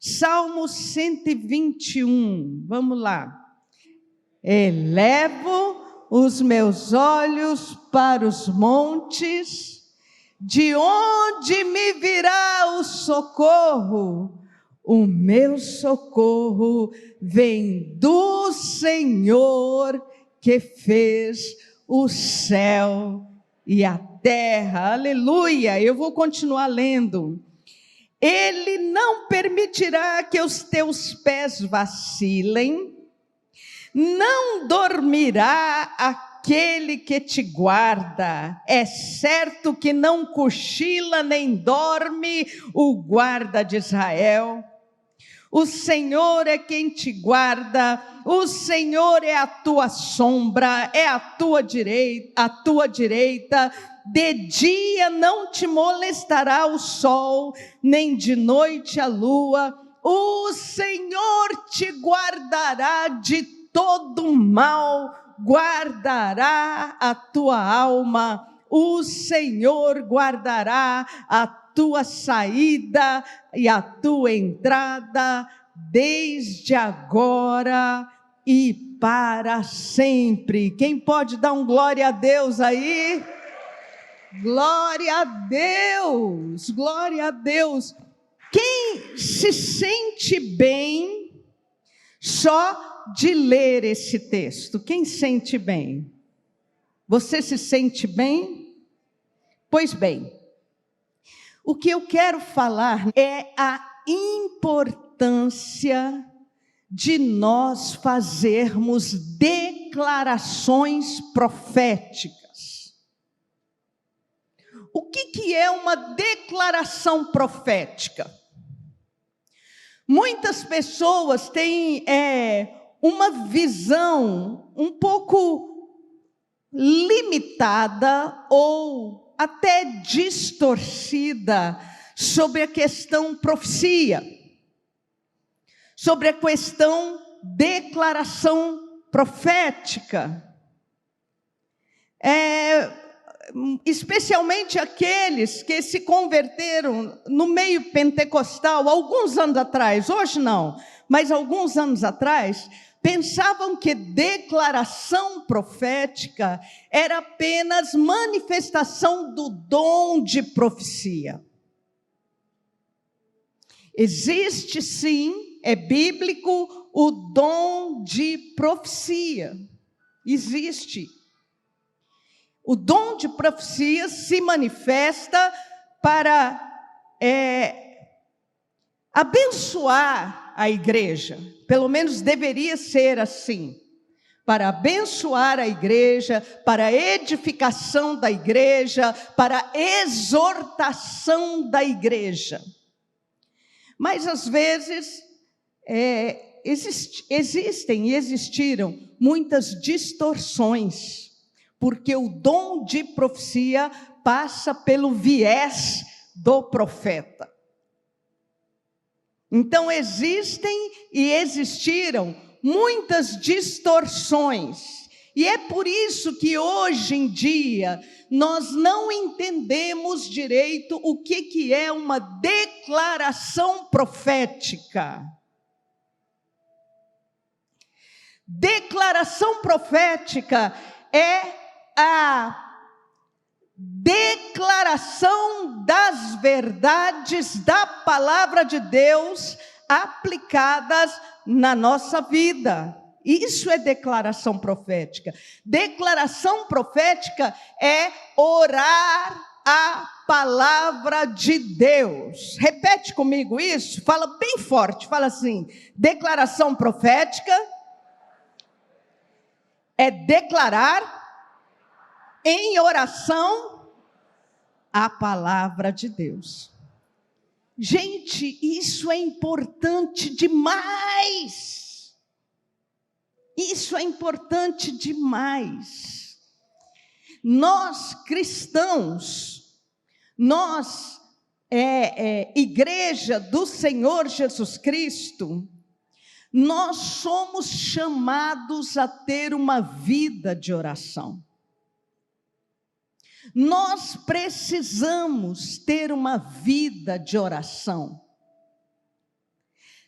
Salmo 121, vamos lá. Elevo os meus olhos para os montes, de onde me virá o socorro? O meu socorro vem do Senhor, que fez o céu e a terra. Aleluia! Eu vou continuar lendo. Ele não permitirá que os teus pés vacilem, não dormirá aquele que te guarda. É certo que não cochila nem dorme o guarda de Israel. O Senhor é quem te guarda, o Senhor é a tua sombra, é a tua direita. De dia não te molestará o sol, nem de noite a lua. O Senhor te guardará de todo mal, guardará a tua alma. O Senhor guardará a tua saída e a tua entrada, desde agora e para sempre. Quem pode dar um glória a Deus aí? Glória a Deus, glória a Deus. Quem se sente bem só de ler esse texto? Quem sente bem? Você se sente bem? Pois bem, o que eu quero falar é a importância de nós fazermos declarações proféticas. O que é uma declaração profética? Muitas pessoas têm uma visão um pouco limitada ou até distorcida sobre a questão profecia, sobre a questão declaração profética. Especialmente aqueles que se converteram no meio pentecostal alguns anos atrás, hoje não, mas alguns anos atrás, pensavam que declaração profética era apenas manifestação do dom de profecia. Existe sim, é bíblico, o dom de profecia. Existe. O dom de profecia se manifesta para abençoar a igreja, pelo menos deveria ser assim, para abençoar a igreja, para a edificação da igreja, para a exortação da igreja. Mas às vezes existem e existiram muitas distorções, porque o dom de profecia passa pelo viés do profeta. Então existem e existiram muitas distorções, e é por isso que hoje em dia nós não entendemos direito o que é uma declaração profética. Declaração profética é a declaração das verdades da palavra de Deus aplicadas na nossa vida. Isso é declaração profética. Declaração profética é orar a palavra de Deus. Repete comigo isso, fala bem forte, fala assim: declaração profética é declarar em oração a palavra de Deus. Gente, isso é importante demais. Isso é importante demais. Nós cristãos, nós, igreja do Senhor Jesus Cristo, nós somos chamados a ter uma vida de oração. Nós precisamos ter uma vida de oração.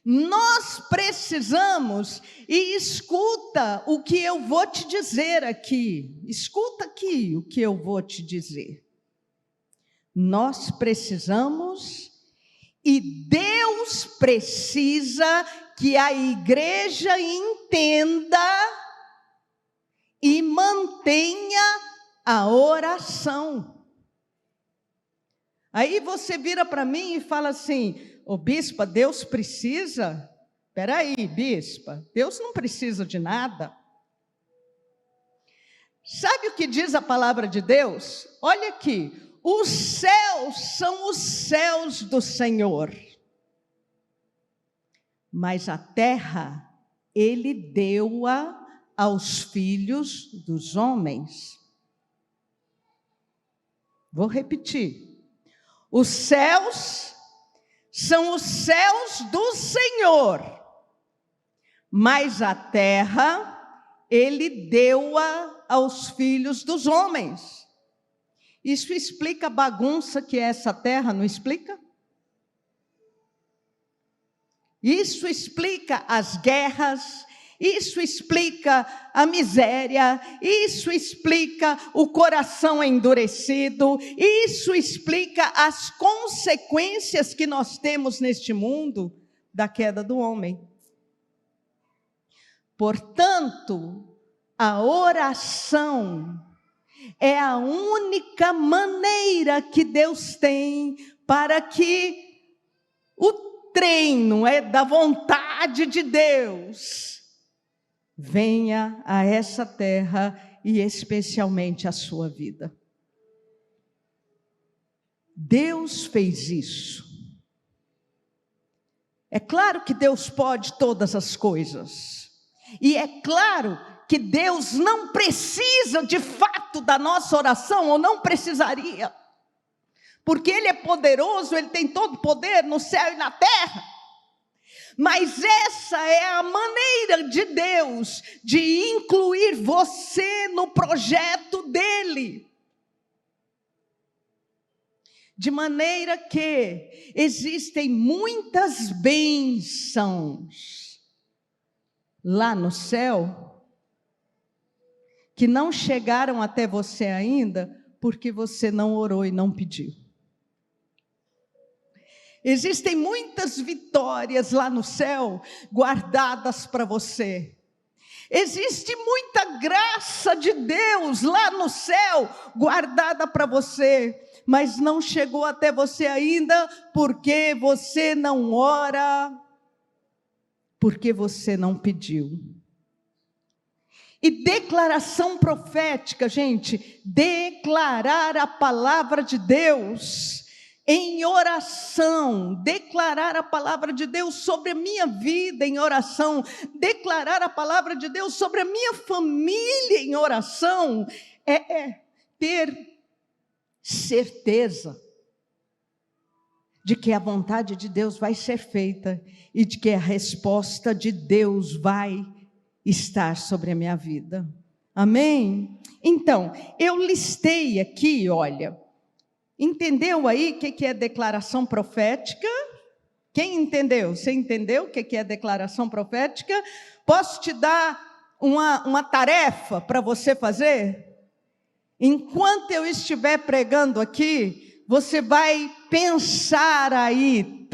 Nós precisamos, e escuta o que eu vou te dizer aqui, escuta aqui o que eu vou te dizer. Nós precisamos, e Deus precisa que a igreja entenda e mantenha a oração. Aí você vira para mim e fala assim: ô bispa, Deus precisa? Espera aí, bispa, Deus não precisa de nada. Sabe o que diz a palavra de Deus? Olha aqui, os céus são os céus do Senhor, mas a terra Ele deu-a aos filhos dos homens. Vou repetir. Os céus são os céus do Senhor, mas a terra Ele deu-a aos filhos dos homens. Isso explica a bagunça que é essa terra, não explica? Isso explica as guerras, isso explica a miséria, isso explica o coração endurecido, isso explica as consequências que nós temos neste mundo da queda do homem. Portanto, a oração é a única maneira que Deus tem para que o treino da vontade de Deus venha a essa terra e especialmente a sua vida. Deus fez isso. É claro que Deus pode todas as coisas. E é claro que Deus não precisa de fato da nossa oração, ou não precisaria. Porque Ele é poderoso, Ele tem todo o poder no céu e na terra. Mas essa é a maneira de Deus de incluir você no projeto dEle. De maneira que existem muitas bênçãos lá no céu que não chegaram até você ainda porque você não orou e não pediu. Existem muitas vitórias lá no céu guardadas para você. Existe muita graça de Deus lá no céu guardada para você, mas não chegou até você ainda porque você não ora, porque você não pediu. E declaração profética, gente, declarar a palavra de Deus em oração, declarar a palavra de Deus sobre a minha vida em oração, declarar a palavra de Deus sobre a minha família em oração, é ter certeza de que a vontade de Deus vai ser feita e de que a resposta de Deus vai estar sobre a minha vida. Amém? Então, eu listei aqui, olha, entendeu aí o que é declaração profética? Quem entendeu? Você entendeu o que é declaração profética? Posso te dar uma tarefa para você fazer? Enquanto eu estiver pregando aqui, você vai pensar aí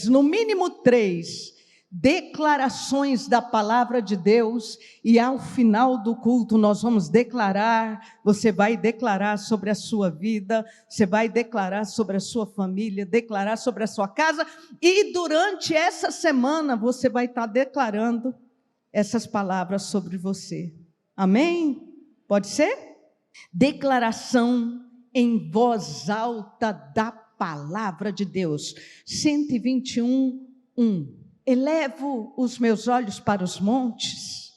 no mínimo 3 declarações da palavra de Deus, e ao final do culto nós vamos declarar, você vai declarar sobre a sua vida, você vai declarar sobre a sua família, declarar sobre a sua casa, e durante essa semana você vai estar declarando essas palavras sobre você. Amém? Pode ser? Declaração em voz alta da palavra de Deus. 121:1. Elevo os meus olhos para os montes,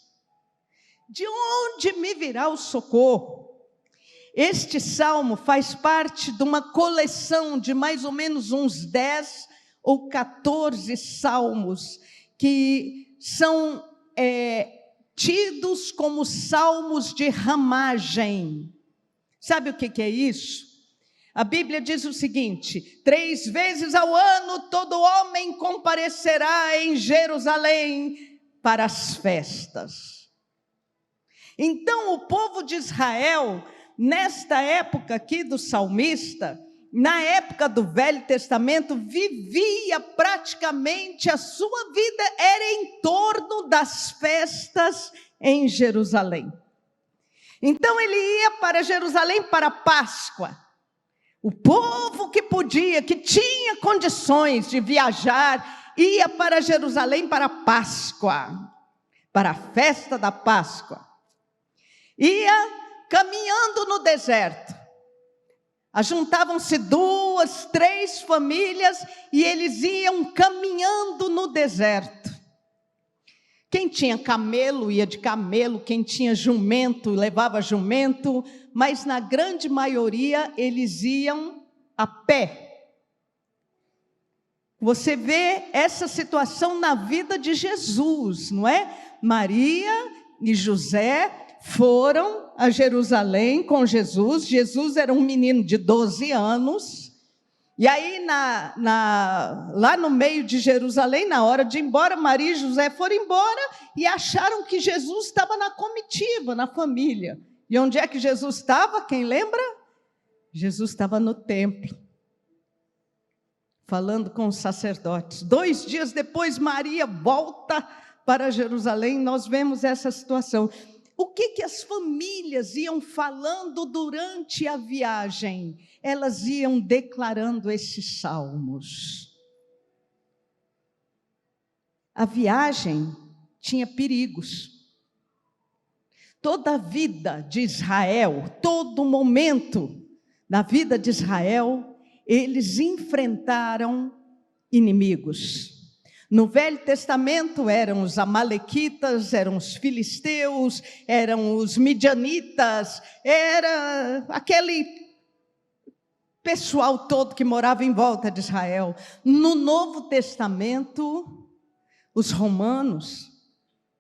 de onde me virá o socorro? Este salmo faz parte de uma coleção de mais ou menos uns 10 ou 14 salmos, que são tidos como salmos de ramagem. Sabe o que é isso? A Bíblia diz o seguinte: 3 vezes ao ano todo homem comparecerá em Jerusalém para as festas. Então o povo de Israel, nesta época aqui do salmista, na época do Velho Testamento, vivia praticamente, a sua vida era em torno das festas em Jerusalém. Então ele ia para Jerusalém para a Páscoa. O povo que podia, que tinha condições de viajar, ia para Jerusalém para a Páscoa, para a festa da Páscoa. Ia caminhando no deserto. Ajuntavam-se 2, 3 famílias e eles iam caminhando no deserto. Quem tinha camelo ia de camelo, quem tinha jumento levava jumento, mas na grande maioria eles iam a pé. Você vê essa situação na vida de Jesus, não é? Maria e José foram a Jerusalém com Jesus. Jesus era um menino de 12 anos. E aí, lá no meio de Jerusalém, na hora de ir embora, Maria e José foram embora e acharam que Jesus estava na comitiva, na família. E onde é que Jesus estava? Quem lembra? Jesus estava no templo, falando com os sacerdotes. 2 dias depois, Maria volta para Jerusalém. Nós vemos essa situação. O que as famílias iam falando durante a viagem? Elas iam declarando esses salmos. A viagem tinha perigos. Toda a vida de Israel, todo momento na vida de Israel, eles enfrentaram inimigos. No Velho Testamento eram os amalequitas, eram os filisteus, eram os midianitas, era aquele pessoal todo que morava em volta de Israel. No Novo Testamento, os romanos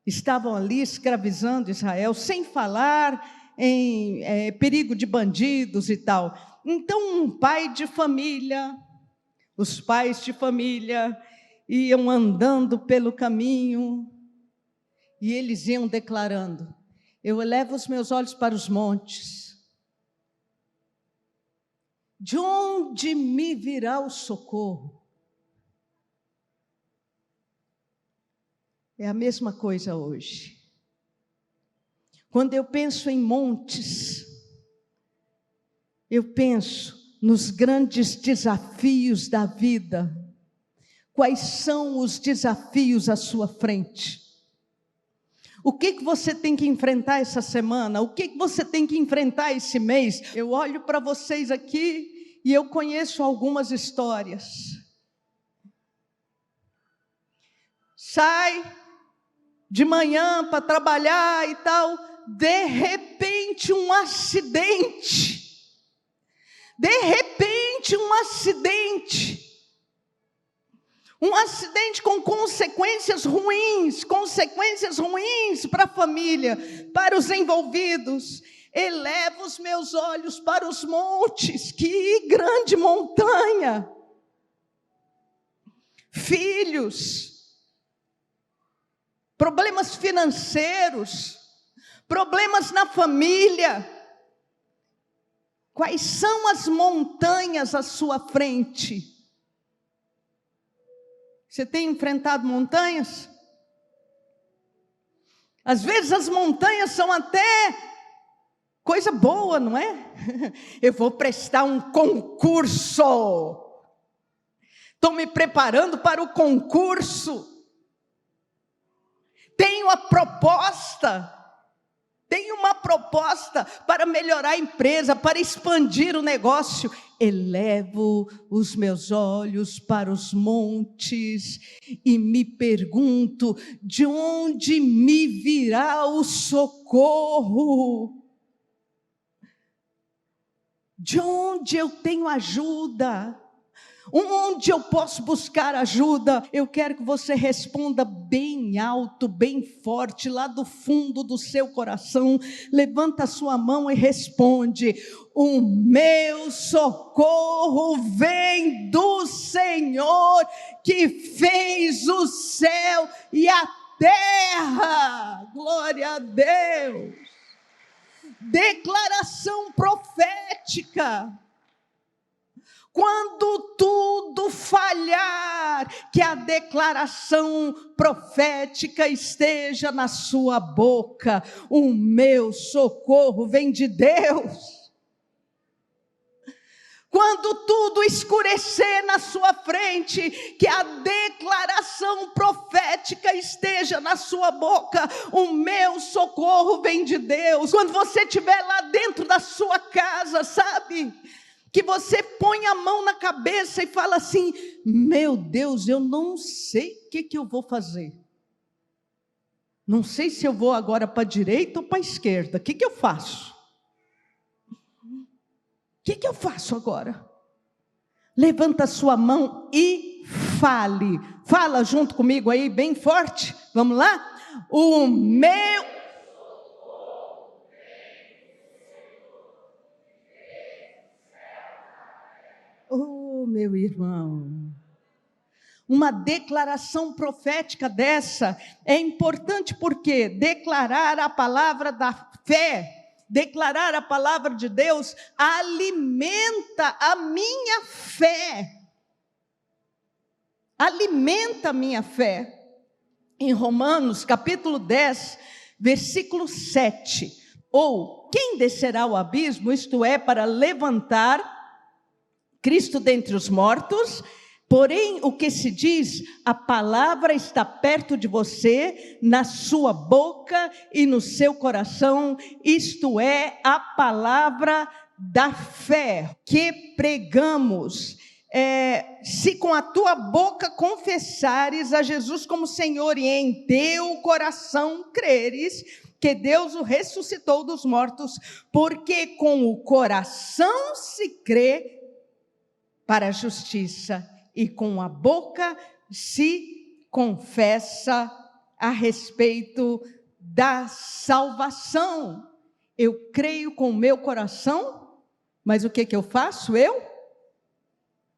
estavam ali escravizando Israel, sem falar em perigo de bandidos e tal. Então, um pai de família, os pais de família iam andando pelo caminho e eles iam declarando: eu elevo os meus olhos para os montes, de onde me virá o socorro? É a mesma coisa hoje. Quando eu penso em montes, eu penso nos grandes desafios da vida. Quais são os desafios à sua frente? O que você tem que enfrentar essa semana? O que você tem que enfrentar esse mês? Eu olho para vocês aqui e eu conheço algumas histórias. Sai de manhã para trabalhar e tal, de repente um acidente. De repente um acidente. Um acidente com consequências ruins para a família, para os envolvidos. Elevo os meus olhos para os montes, que grande montanha. Filhos, problemas financeiros, problemas na família. Quais são as montanhas à sua frente? Você tem enfrentado montanhas? Às vezes as montanhas são até coisa boa, não é? Eu vou prestar um concurso. Estou me preparando para o concurso. Tenho uma proposta para melhorar a empresa, para expandir o negócio. Elevo os meus olhos para os montes e me pergunto: de onde me virá o socorro? De onde eu tenho ajuda? Onde eu posso buscar ajuda? Eu quero que você responda bem alto, bem forte, lá do fundo do seu coração. Levanta a sua mão e responde: o meu socorro vem do Senhor, que fez o céu e a terra. Glória a Deus. Declaração profética. Quando tudo falhar, que a declaração profética esteja na sua boca: o meu socorro vem de Deus. Quando tudo escurecer na sua frente, que a declaração profética esteja na sua boca: o meu socorro vem de Deus. Quando você estiver lá dentro da sua casa, sabe? Que você põe a mão na cabeça e fala assim: meu Deus, eu não sei o que eu vou fazer. Não sei se eu vou agora para a direita ou para a esquerda. O que eu faço? O que eu faço agora? Levanta a sua mão e fale. Fala junto comigo aí, bem forte. Vamos lá? O meu... Oh, meu irmão, uma declaração profética dessa é importante, porque declarar a palavra da fé, declarar a palavra de Deus, alimenta a minha fé. Alimenta a minha fé. Em Romanos, capítulo 10, versículo 7. Ou, quem descerá ao abismo, isto é, para levantar Cristo dentre os mortos? Porém, o que se diz, a palavra está perto de você, na sua boca e no seu coração, isto é, a palavra da fé que pregamos. Se com a tua boca confessares a Jesus como Senhor e em teu coração creres que Deus o ressuscitou dos mortos, porque com o coração se crê para a justiça, e com a boca se confessa a respeito da salvação. Eu creio com o meu coração, mas o que eu faço? Eu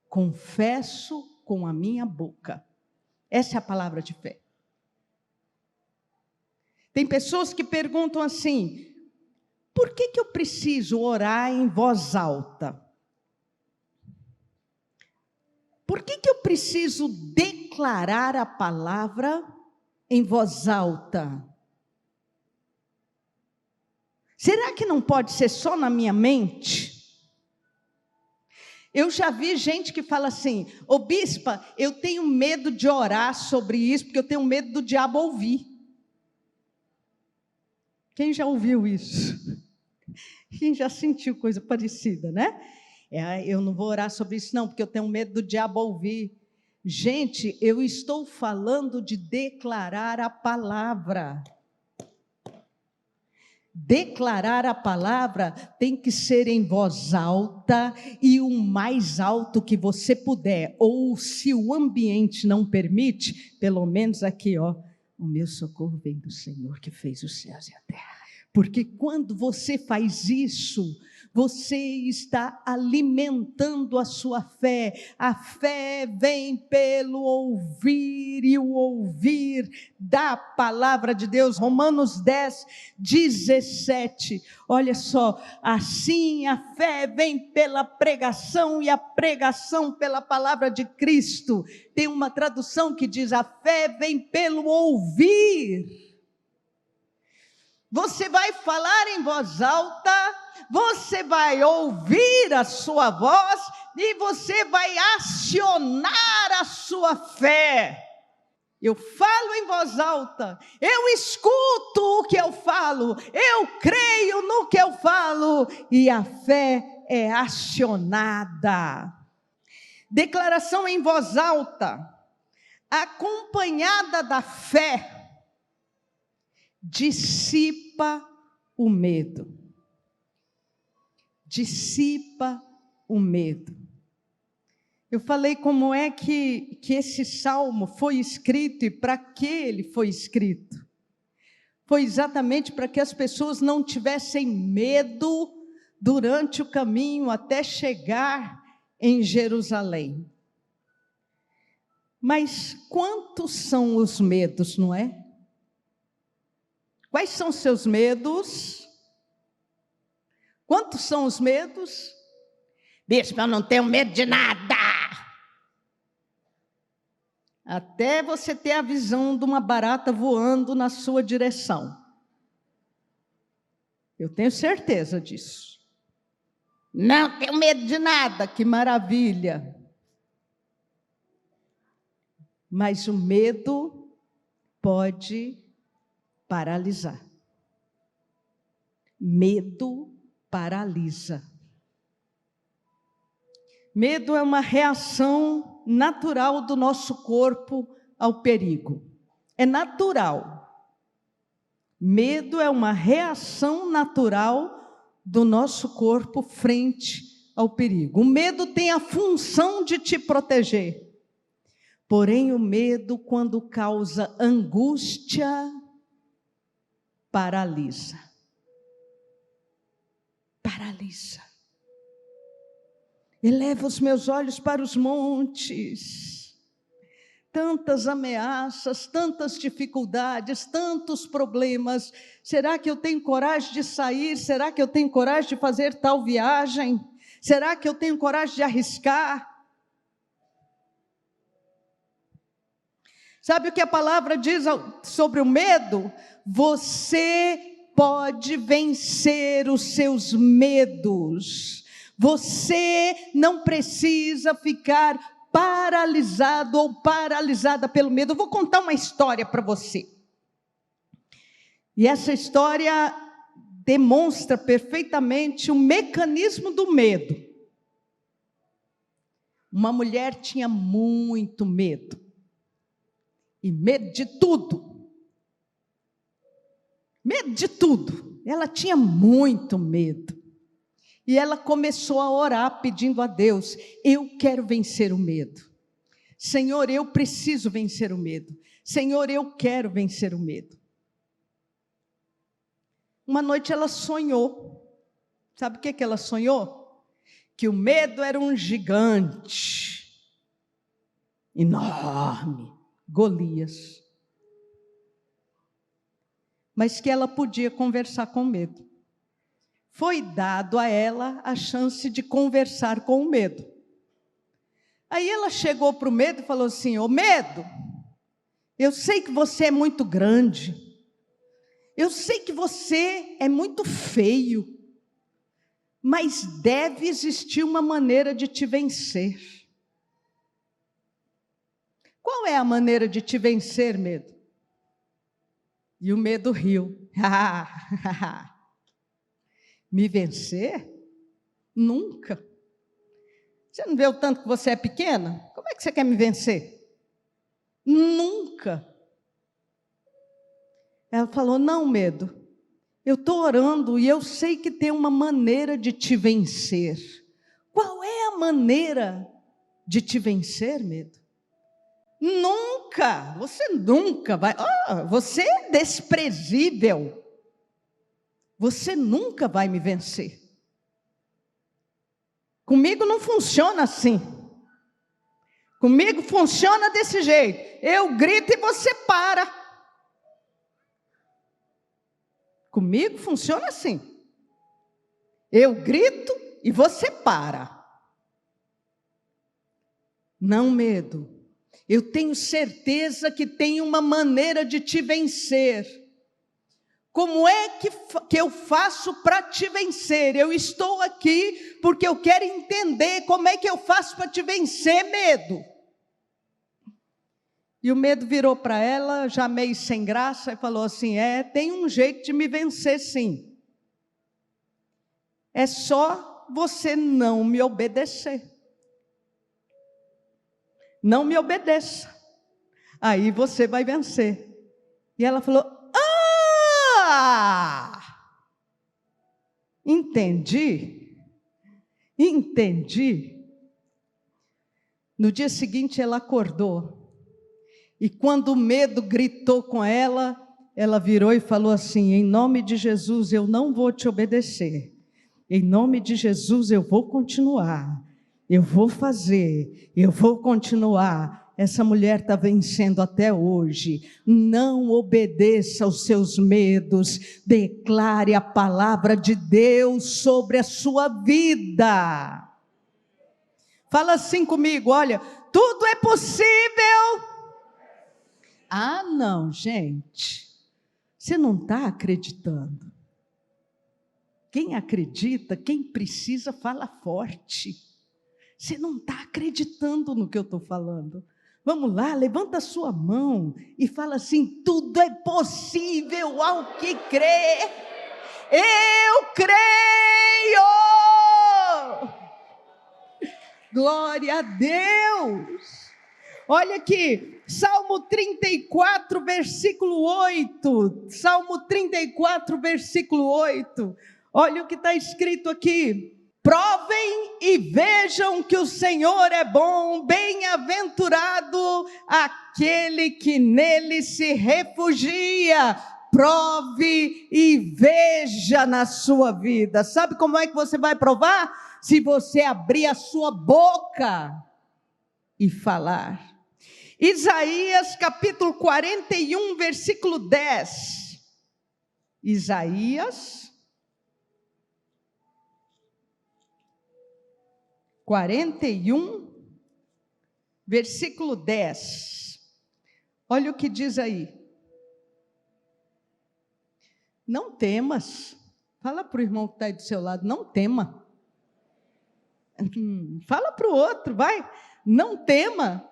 confesso com a minha boca. Essa é a palavra de fé. Tem pessoas que perguntam assim: por que eu preciso orar em voz alta? Por que eu preciso declarar a palavra em voz alta? Será que não pode ser só na minha mente? Eu já vi gente que fala assim: ô bispa, eu tenho medo de orar sobre isso, porque eu tenho medo do diabo ouvir. Quem já ouviu isso? Quem já sentiu coisa parecida, né? Eu não vou orar sobre isso não, porque eu tenho medo do diabo ouvir. Gente, eu estou falando de declarar a palavra. Declarar a palavra tem que ser em voz alta e o mais alto que você puder. Ou, se o ambiente não permite, pelo menos aqui, ó: o meu socorro vem do Senhor que fez os céus e a terra. Porque quando você faz isso, você está alimentando a sua fé. A fé vem pelo ouvir, e o ouvir da palavra de Deus. Romanos 10, 17. Olha só: assim a fé vem pela pregação, e a pregação pela palavra de Cristo. Tem uma tradução que diz: a fé vem pelo ouvir. Você vai falar em voz alta, você vai ouvir a sua voz e você vai acionar a sua fé. Eu falo em voz alta, eu escuto o que eu falo, eu creio no que eu falo e a fé é acionada. Declaração em voz alta, acompanhada da fé, dissipa o medo. Dissipa o medo. Eu falei como é que esse salmo foi escrito e para que ele foi escrito. Foi exatamente para que as pessoas não tivessem medo durante o caminho até chegar em Jerusalém. Mas quantos são os medos, não é? Quais são os seus medos? Quantos são os medos? Bispo, eu não tenho medo de nada. Até você ter a visão de uma barata voando na sua direção. Eu tenho certeza disso. Não tenho medo de nada, que maravilha. Mas o medo pode paralisar. Medo paralisa. Medo é uma reação natural do nosso corpo ao perigo. É natural. Medo é uma reação natural do nosso corpo frente ao perigo. O medo tem a função de te proteger. Porém, o medo, quando causa angústia, paralisa. Paralisa. Eleva os meus olhos para os montes. Tantas ameaças, tantas dificuldades, tantos problemas. Será que eu tenho coragem de sair? Será que eu tenho coragem de fazer tal viagem? Será que eu tenho coragem de arriscar? Sabe o que a palavra diz sobre o medo? Você pode vencer os seus medos. Você não precisa ficar paralisado ou paralisada pelo medo. Eu vou contar uma história para você. E essa história demonstra perfeitamente o mecanismo do medo. Uma mulher tinha muito medo. E medo de tudo. Medo de tudo. Ela tinha muito medo. E ela começou a orar pedindo a Deus, eu quero vencer o medo. Senhor, eu preciso vencer o medo. Senhor, eu quero vencer o medo. Uma noite ela sonhou. Sabe o que ela sonhou? Que o medo era um gigante. Enorme. Golias. Mas que ela podia conversar com o medo. Foi dado a ela a chance de conversar com o medo. Aí ela chegou para o medo e falou assim, ô medo, eu sei que você é muito grande, eu sei que você é muito feio, mas deve existir uma maneira de te vencer. Qual é a maneira de te vencer, medo? E o medo riu. Me vencer? Nunca. Você não vê o tanto que você é pequena? Como é que você quer me vencer? Nunca. Ela falou, não, medo, eu estou orando e eu sei que tem uma maneira de te vencer. Qual é a maneira de te vencer, medo? Nunca, você nunca vai, você é desprezível. Você nunca vai me vencer. Comigo não funciona assim. Comigo funciona desse jeito. Eu grito e você para. Comigo funciona assim. Eu grito e você para. Não, medo. Eu tenho certeza que tem uma maneira de te vencer. Como é que eu faço para te vencer? Eu estou aqui porque eu quero entender como é que eu faço para te vencer, medo. E o medo virou para ela, já meio sem graça, e falou assim, tem um jeito de me vencer sim. É só você não me obedecer. Não me obedeça. Aí você vai vencer. E ela falou, entendi. No dia seguinte ela acordou, e quando o medo gritou com ela, ela virou e falou assim: em nome de Jesus eu não vou te obedecer, em nome de Jesus eu vou continuar, eu vou fazer, eu vou continuar. Essa mulher está vencendo até hoje. Não obedeça aos seus medos, declare a palavra de Deus sobre a sua vida. Fala assim comigo: olha, tudo é possível. Ah, não, gente, você não está acreditando. Quem acredita, quem precisa, fala forte. Você não está acreditando no que eu estou falando. Vamos lá, levanta a sua mão e fala assim: tudo é possível ao que crê. Eu creio. Glória a Deus. Olha aqui, Salmo 34, versículo 8. Salmo 34, versículo 8. Olha o que está escrito aqui: provem e vejam que o Senhor é bom, bem-aventurado aquele que nele se refugia. Prove e veja na sua vida. Sabe como é que você vai provar? Se você abrir a sua boca e falar. Isaías capítulo 41, versículo 10. Isaías 41, versículo 10. Olha o que diz aí: não temas. Fala para o irmão que está aí do seu lado: não tema. Fala para o outro, vai. Não tema.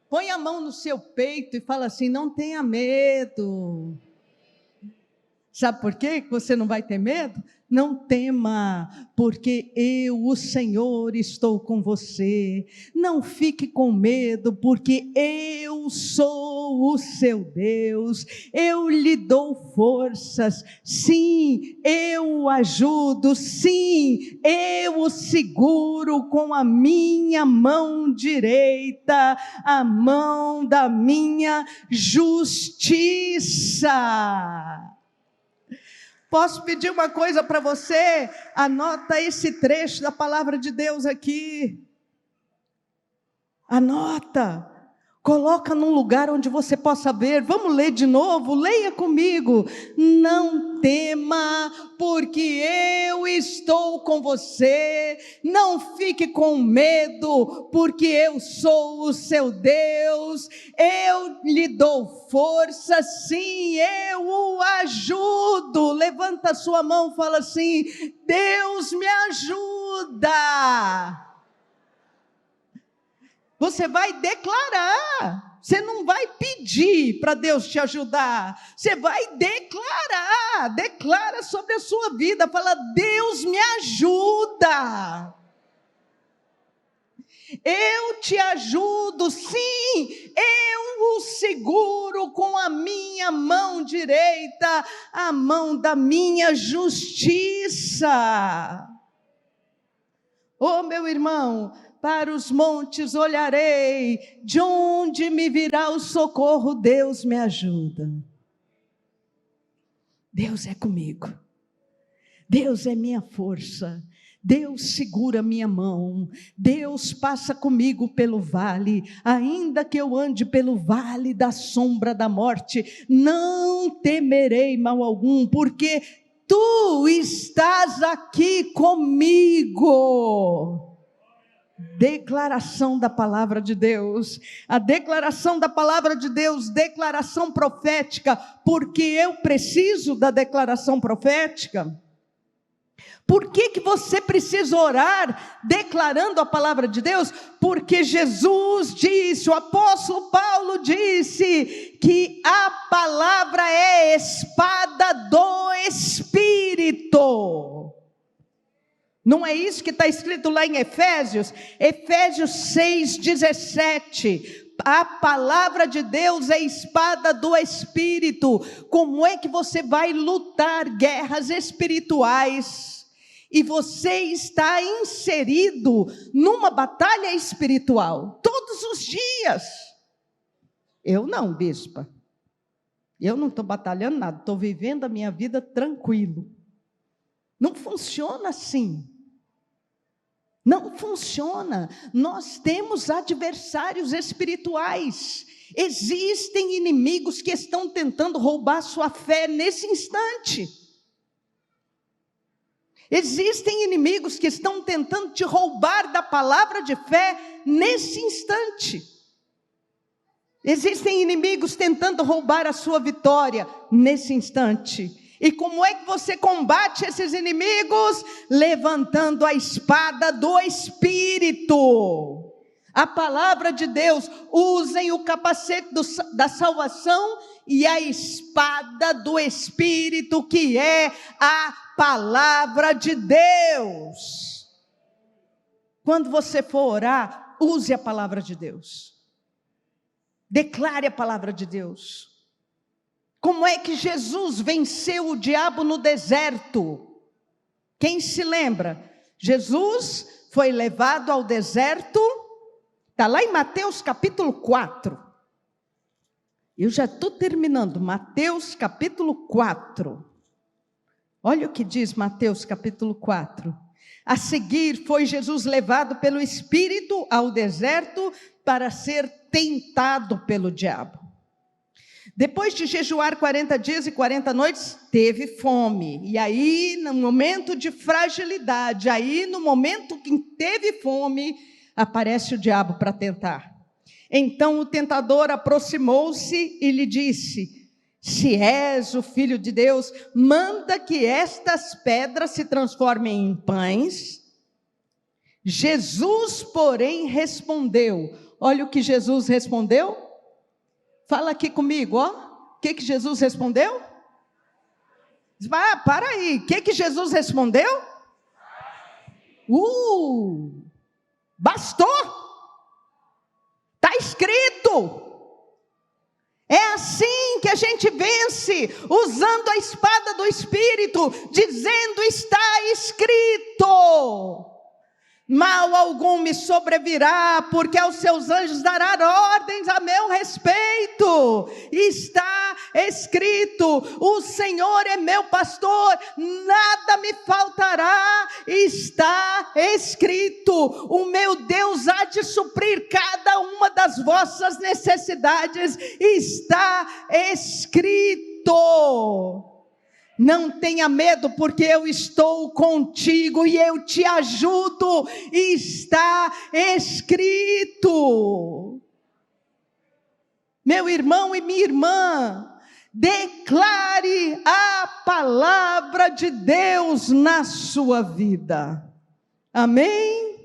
Põe a mão no seu peito e fala assim: não tenha medo. Sabe por quê que você não vai ter medo? Não tema, porque eu, o Senhor, estou com você. Não fique com medo, porque eu sou o seu Deus. Eu lhe dou forças. Sim, eu o ajudo. Sim, eu o seguro com a minha mão direita, a mão da minha justiça. Posso pedir uma coisa para você? Anota esse trecho da palavra de Deus aqui. Anota. Coloca num lugar onde você possa ver. Vamos ler de novo? Leia comigo. Não tema, porque eu estou com você. Não fique com medo, porque eu sou o seu Deus. Eu lhe dou força, sim, eu o ajudo. Levanta a sua mão e fala assim: Deus me ajuda. Você vai declarar, você não vai pedir para Deus te ajudar, você vai declarar, declara sobre a sua vida, fala: Deus me ajuda, eu te ajudo, sim, eu o seguro com a minha mão direita, a mão da minha justiça. Oh, meu irmão, para os montes olharei, de onde me virá o socorro? Deus me ajuda. Deus é comigo, Deus é minha força, Deus segura minha mão, Deus passa comigo pelo vale, ainda que eu ande pelo vale da sombra da morte, não temerei mal algum, porque tu estás aqui comigo. Declaração da palavra de Deus, a declaração da palavra de Deus, declaração profética. Porque eu preciso da declaração profética? Por que você precisa orar declarando a palavra de Deus? Porque Jesus disse, o apóstolo Paulo disse, que a palavra é espada do Espírito. Não é isso que está escrito lá em Efésios? Efésios 6,17. A palavra de Deus é espada do Espírito. Como é que você vai lutar guerras espirituais? E você está inserido numa batalha espiritual, todos os dias. Eu não, bispa. Eu não estou batalhando nada, estou vivendo a minha vida tranquilo. Não funciona assim. Não funciona. Nós temos adversários espirituais. Existem inimigos que estão tentando roubar sua fé nesse instante. Existem inimigos que estão tentando te roubar da palavra de fé nesse instante. Existem inimigos tentando roubar a sua vitória nesse instante. E como é que você combate esses inimigos? Levantando a espada do Espírito. A palavra de Deus. Usem o capacete da salvação e a espada do Espírito, que é a palavra de Deus. Quando você for orar, use a palavra de Deus. Declare a palavra de Deus. Como é que Jesus venceu o diabo no deserto? Quem se lembra? Jesus foi levado ao deserto, está lá em Mateus capítulo 4. Eu já estou terminando, Mateus capítulo 4. Olha o que diz Mateus capítulo 4. A seguir foi Jesus levado pelo Espírito ao deserto para ser tentado pelo diabo. Depois de jejuar 40 dias e 40 noites, teve fome. E aí, no momento de fragilidade, aí no momento que teve fome, aparece o diabo para tentar. Então o tentador aproximou-se e lhe disse: se és o Filho de Deus, manda que estas pedras se transformem em pães. Jesus, porém, respondeu. Olha o que Jesus respondeu. Fala aqui comigo, ó. O que Jesus respondeu? Para aí. O que Jesus respondeu? Bastou. Está escrito. É assim que a gente vence, usando a espada do Espírito, dizendo: está escrito. Mal algum me sobrevirá, porque aos seus anjos dará ordens a meu respeito. Está escrito: o Senhor é meu pastor, nada me faltará. Está escrito: o meu Deus há de suprir cada uma das vossas necessidades. Está escrito. Não tenha medo, porque eu estou contigo e eu te ajudo. Está escrito. Meu irmão e minha irmã, declare a palavra de Deus na sua vida. Amém?